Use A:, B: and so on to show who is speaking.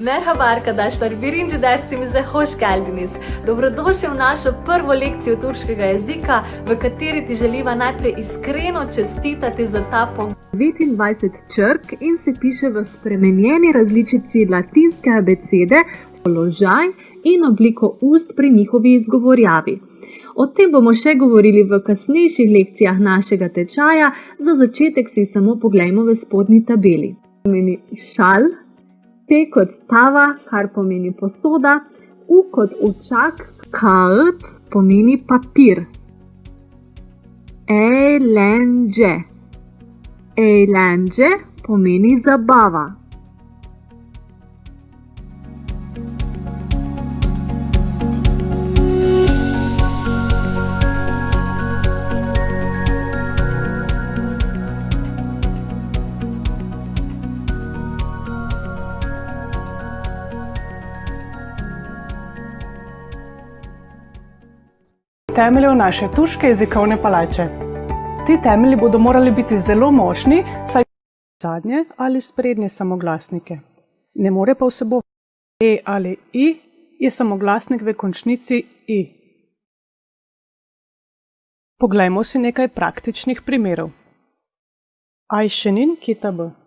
A: Merhaba arkadaşlar, birinci dersimize hoş geldiniz. Dobrodošli v našo prvo lekcijo turškega jezika, v kateri ti želiva najprej iskreno čestitati za ta pogovor.
B: 29 črk in se piše v spremenjeni različici latinske abecede, položaj in obliko ust pri njihovi izgovorjavi. O tem bomo še govorili v kasnejših lekcijah našega tečaja, za začetek si samo poglejmo v spodnji tabeli. Pomeni šal, T kot tava, kar pomeni posoda, U kot učak, kağıt pomeni papir. Eğlence. Eğlence pomeni zabava.
C: Temeljev naše turške jezikovne palače. Ti temelji bodo morali biti zelo močni, saj zadnje ali sprednje samoglasnike. Ne more pa vsebovati e ali i, je samoglasnik v končnici i. Poglejmo si nekaj praktičnih primerov. Ayşe'nin kitabı.